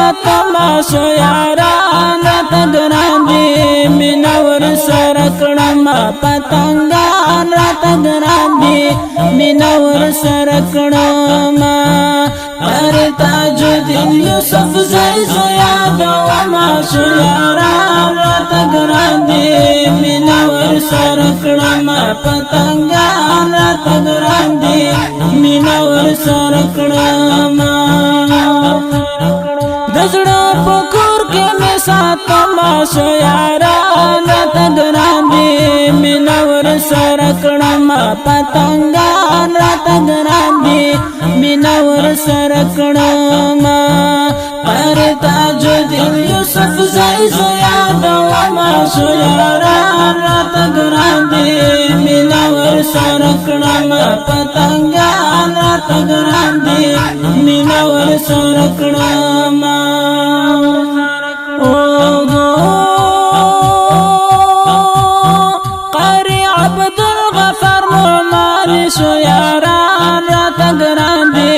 ساتما شو یاران راته ګران دي مینا ورسره کړما پتنګان راته ګران دي مینا ورسره کړما پر تاج الدین یوسف زئی یادوما شو یاران راته ګران دي مینا ورسره کړما پتنګان راته ګران دي مینا ورسره کړما دزړه پکور کې مې ساتما شو یاران راته ګران دي مینا ورسره کړما پتنګان راته ګران دي مینا ورسره کړما پر تاج الدین یوسف زئی یادوما شو یاران راته ګران دي مینا ورسره کړما پتنګان راته ګران دي مینا ورسره کړما قاری عبدالغفار نعمان شو یاران راته ګران دي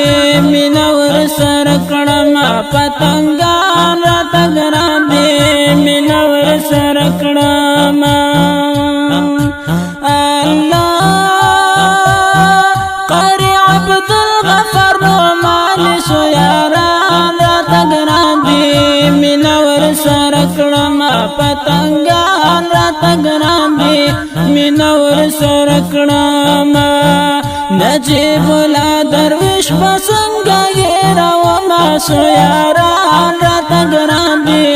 مینا ورسره کړما پتنګان راته ګران دي مینا ورسره کړما قاری عبدالغفار نعمان شو یاران راته ګران دي مینا ورسره کړما پتنګان راته ګران دي مینا ورسره کړما نجیب الله درویش پسنګ راوما شو یاران راته ګران دي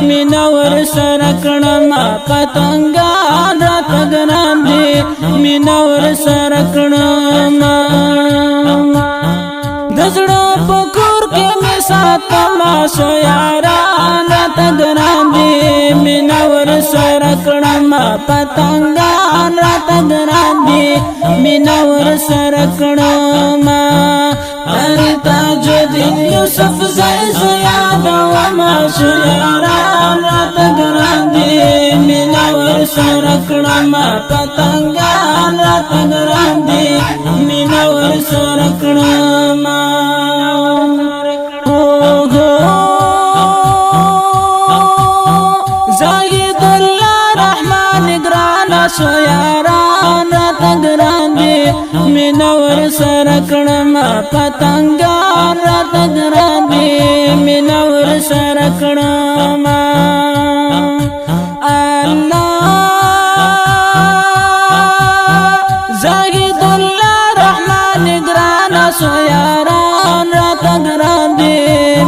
مینا ورسره کړما پتنګان راته ګران دي مینا ورسره کړما دزړه پکور کې مې ساتما شو یاران راته ګران دي مینا ورسره کړما پتنګان راته ګران دي مینا ورسره کړما پر تاج الدین یوسف زئی یادوما شو یاران راته ګران دي مینا ورسره کړما پتنګان راته ګران دي مینا ورسره کړما زاهد الله رحمان ګران شو یاران راته ګران دي مینا ورسره کړما پتنګان راته ګران دي مینا ورسره کړما زاهد الله رحمان ګران شو یاران راته ګران دي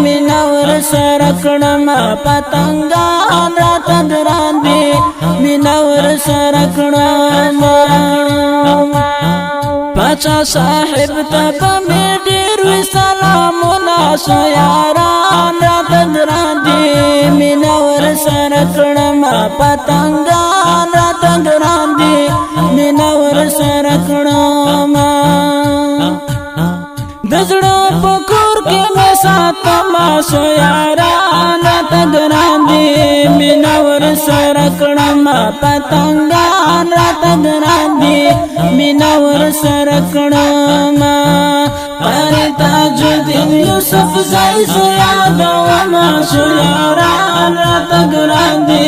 مینا ورسره کړما پتنګان راته ګران دي مینا ورسره کړما پاچا صاحب ته مې ډېر وی سلامونه شو یاران راته ګران دي مینا ورسره کړما پتنګان راته ګران دي مینا ورسره کړما دزړه پکور کې مې ساتما شو یاران راته ګران دي مینا ورسره کړما پتنګان راته ګران دي مینا ورسره کړما پر تاج الدین یوسف زئی یادوما شو یاران راته ګران دي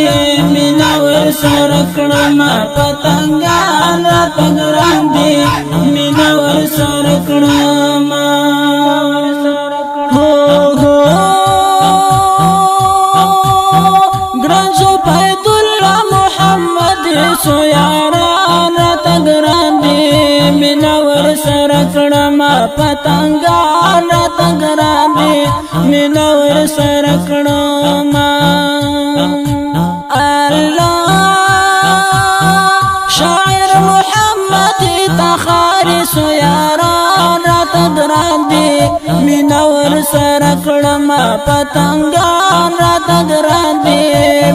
مینا ورسره کړما پتنګان راته ګران دي مینا ورسره کړما ګران شو فیض الله محمد شو یاران راته ګران دي مینا ورسره کړما پتنګان راته ګران دي مینا ورسره کړما شاعر محمد تخاری شو یاران راته ګران دي مینا ورسره کړما پتنګان راته ګران دي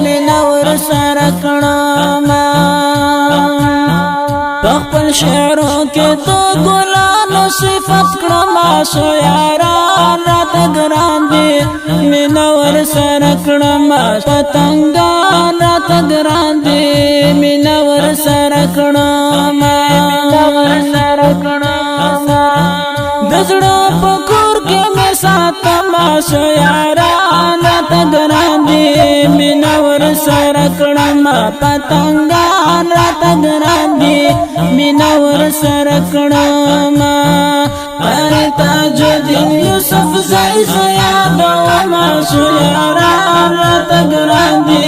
مینا ورسره کړما خپل شعرو کې تو ګلانو صفت کړما شو یاران راته ګران دي مینا ورسره کړما پتنګان راته ګران دي مینا ورسره کړما دزړه پکور کې مې ساتما سو یاران راته ګران دي مینا ورسره کړم پتنګان راته ګران دي مینا ورسره کړم تاج الدین یوسف زئی زو یادوم سو یاران راته ګران دي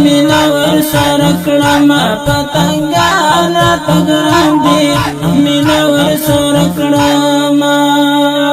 مینا ورسره کړم پتنګان راته ګران دي